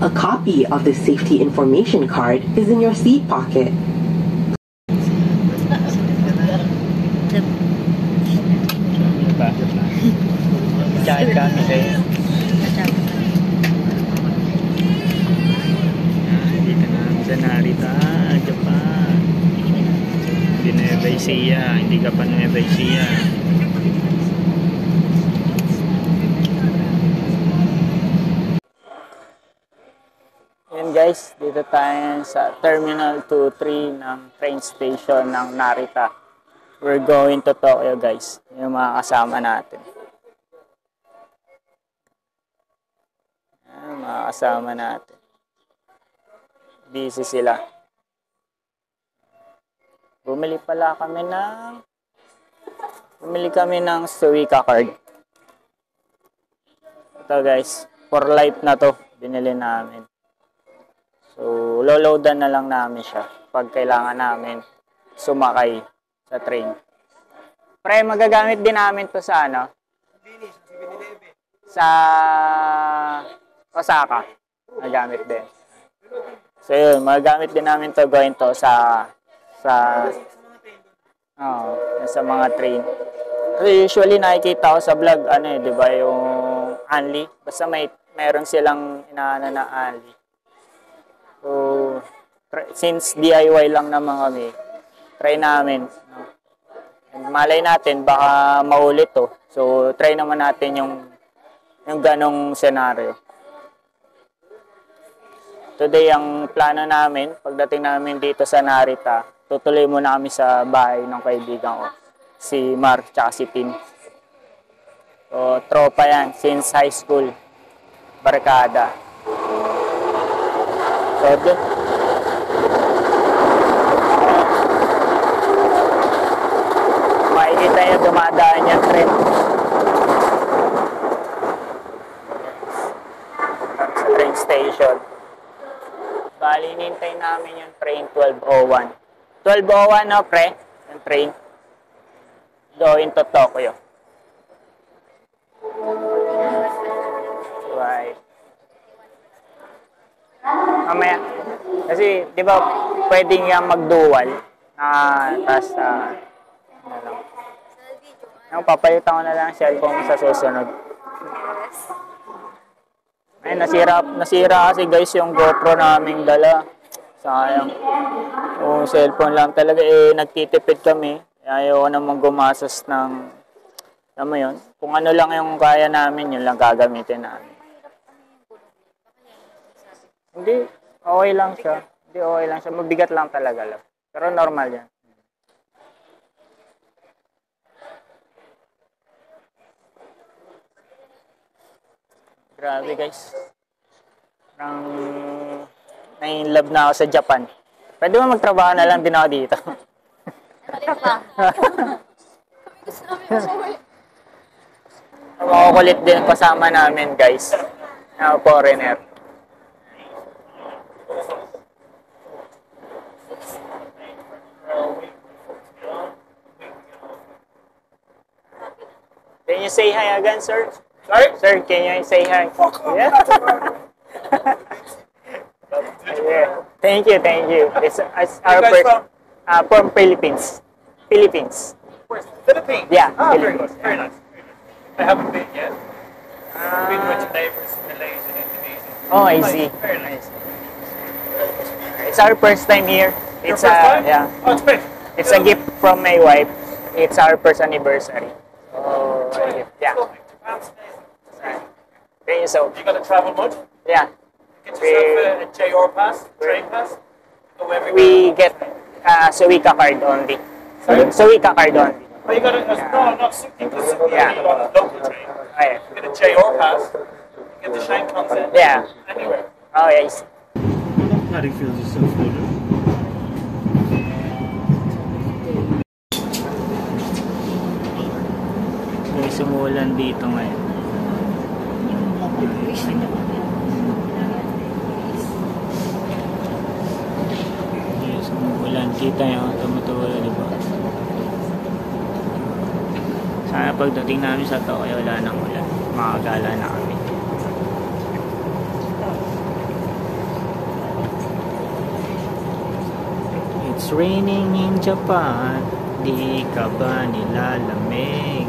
A copy of the safety information card is in your seat pocket. Dito na sa Narita, Japan. Hindi Nueva Ecija, hindi ka pa Nueva Ecija. Yan guys, dito tayo sa Terminal 2-3 ng train station ng Narita. We're going to Tokyo guys, yung mga kasama natin. Yan, mga kasama natin. Busy sila. Bumili kami ng Suica card. Ito guys, for life na to, binili namin. So, loloadan na lang namin siya pag kailangan namin sumakay sa train. Pre, magagamit din namin to sa ano? Sa Osaka. Magagamit din. So, yun, magagamit din namin to going to sa mga train. Kasi usually nakikita ko sa vlog, di ba, yung Anli. Basta meron silang inaano na Anli. So, since DIY lang naman kami, try namin. Malay natin, baka maulit to. So, try naman natin yung ganong senaryo. Today, ang plano namin, pagdating namin dito sa Narita, tutuloy muna kami sa bahay ng kaibigan ko, si Mark tsaka si Tim. So, tropa yan, since high school, barkada. So, dun. Makikita nyo dumadaan yung train. Sa train station. Bali, nintay namin yung train 12:01. 12:01 no, pre? Yung train. Going to Tokyo. Right. Mamaya. Kasi, di ba, pwedeng yung mag-dual. Tapos, papalitan ko na lang cellphone sa susunod. Ay, nasira kasi guys yung GoPro naming dala. Sayang. O, cellphone lang talaga. Nagtitipid kami. Ayaw naman gumastos ng, alam mo yun, kung ano lang yung kaya namin, yun lang gagamitin namin. Hindi, okay lang siya. Mabigat lang talaga lang. Pero normal yan. Grabe guys. Parang na-in-love na ako sa Japan. Pwede ba magtrabaho na lang din ako dito? Makukulit din kasama namin guys. Foreigner. Can you say hi again, sir? Sorry? Sir, can you say hi? Yeah. Yeah. Thank you. It's our first from Philippines. Philippines. Philippines? Yeah, Philippines. Very nice. I haven't been yet. I've been with neighbors, Malaysia and Indonesia. Oh, I see. Very nice. It's our first time here. Your first time? Yeah. Oh, it's great. It's a gift from my wife. It's our first anniversary. Oh, yeah. Thank you so. You got to travel much? Yeah. Get yourself a JR pass, train pass. Go everywhere. We get Suica card only. Sorry? Suica card only. Oh, you got no, not Suica. Yeah. Local train. Oh, yeah. Get a JR pass. Get the Shinkansen. Yeah. Anywhere. Oh, yeah. I see. Paddy feels yourself older. May sumulan dito ngayon. May sumulan. Kita nyo, tumutulo, diba? Sana pagdating namin sa Tokyo, wala nang ulan. Makagala na kami. It's raining in Japan. Di ka ba nilalamig?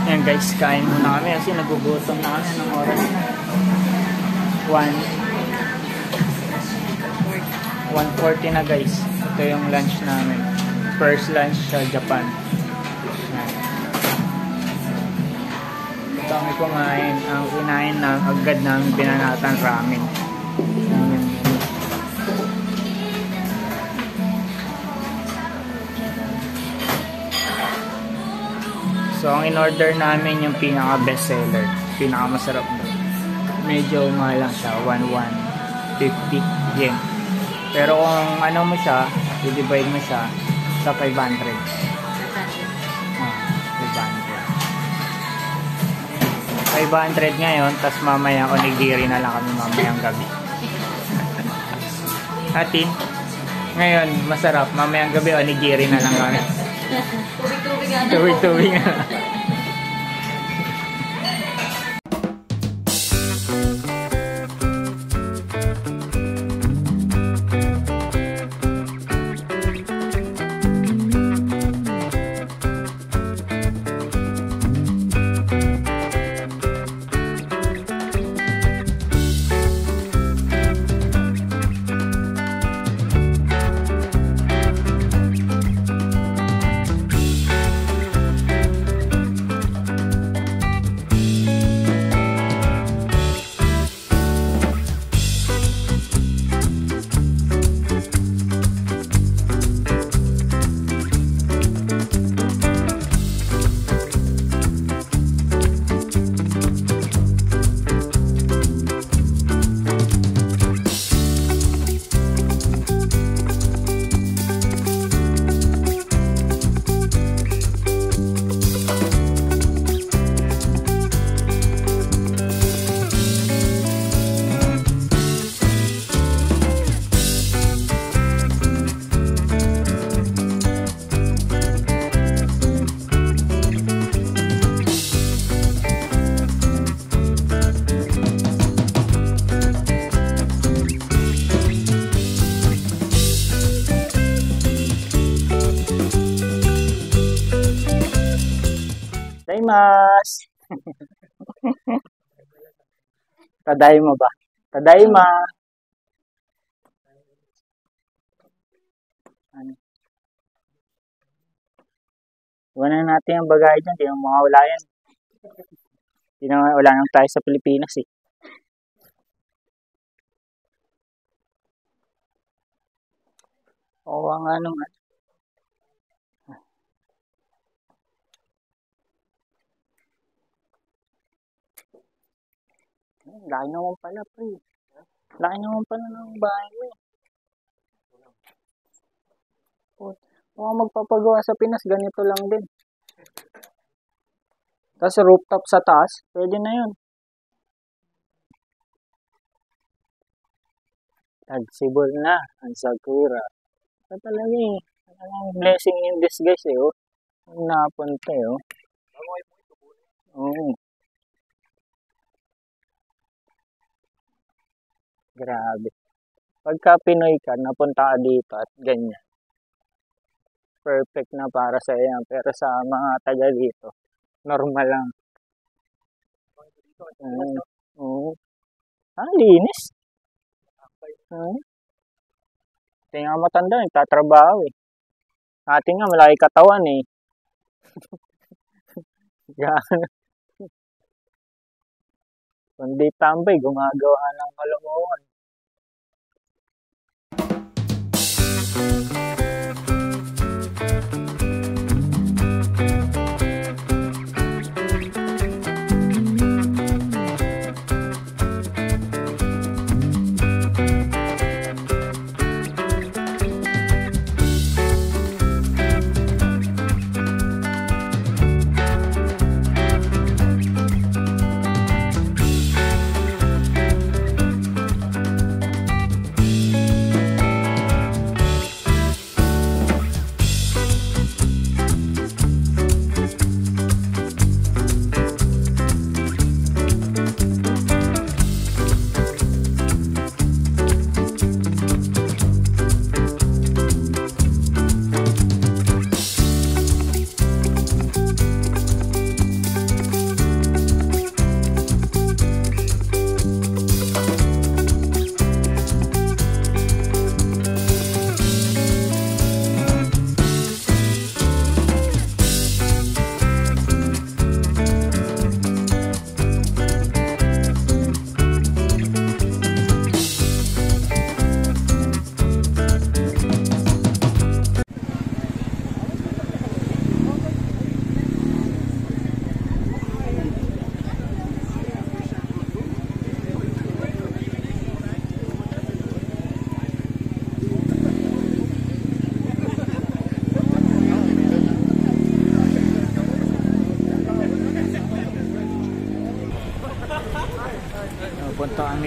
Ayan guys, kain muna kami kasi nagugutom na kami ng oras na 1:40 na guys. Ito yung lunch namin. First lunch sa Japan. Ayan. Ito kami kumain. Ang kinain na agad namin binanatan ramen. Ayan. So, ang in-order namin yung pinaka-best seller. Pinaka-masarap na. Medyo mahal lang siya. 150 yen. Pero kung ano mo siya, i-divide mo siya sa 500. 500. Ngayon, tas mamaya onigiri na lang kami mamayang gabi. Atin, ngayon, masarap. Mamayang gabi, onigiri na lang kami. Tubig-tubig nga. Tadaimasu. Tadaima ba? Tadaima. Iwanan natin ang bagay dyan. Hindi naman mawawala yan. Hindi naman wala naman tayo sa Pilipinas eh. Oo nga naman. Laki naman pala, pre. Laki naman pala ng bahay mo eh. Kung magpapagawa sa Pinas, ganito lang din. Tapos rooftop sa taas, pwede na yun. Tagsibol na ang Sakura. Ito talaga eh. Ang blessing in disguise eh. Oh. Ang napunta eh. Oh. Oo. Grabe. Pagka Pinoy ka, napunta ka dito at ganyan. Perfect na para sa iyo. Pero sa mga taga dito, normal lang. Oo. Linis. Ito nga matanda, nagtatrabaho eh. Ating nga, malaki katawan eh. Gano'n. Kundi tambay, gumagawa ng kalokohan.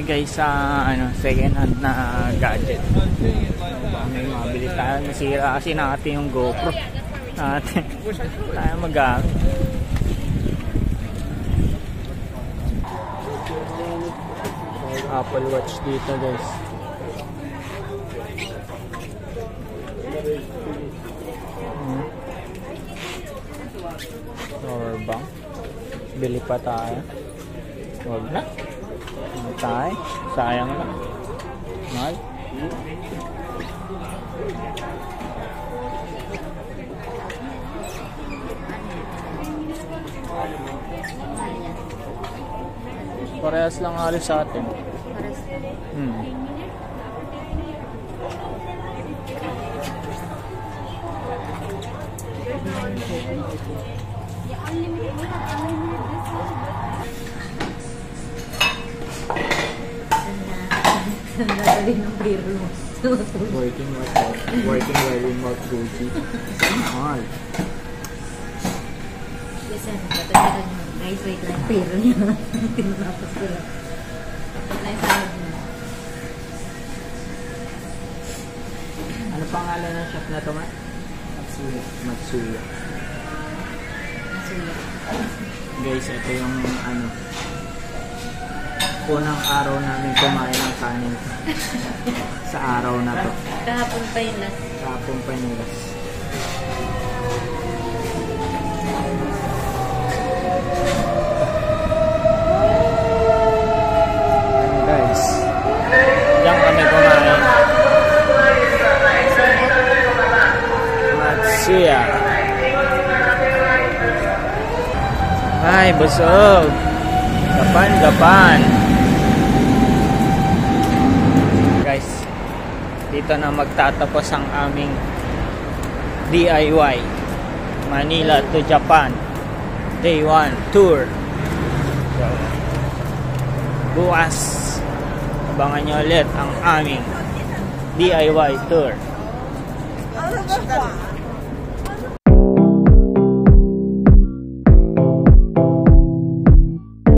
kami guys sa second hand na gadget. May mabili tayo. Nasira kasi natin yung GoPro natin. Tayo magamit. Apple Watch dito guys. Power bank. Bili pa tayo. Huwag na. Ano tayo? Sayang na. Mahal. Parehas lang halos sa atin. Nadali ng payroll mo. Working well in Mount Fuji. Mahal. Yes, patagalan mo. Guys, wait lang. Payroll niya. Tinatapos ko lang. Wait lang sahod mo. Ano pangalan ng shop na to, ma? Matsuya. Masuya. Guys, ito yung unang araw namin kumain ng kanin sa araw na to. Kahapon pa yun last. Kahapon pa yung last. Guys, diyan kami kumain. Matsuya. Ay, busog. Gapan. Guys, dito na magtatapos ang aming DIY Manila to Japan Day 1 Tour. So, bukas abangan nyo ulit ang aming DIY Tour.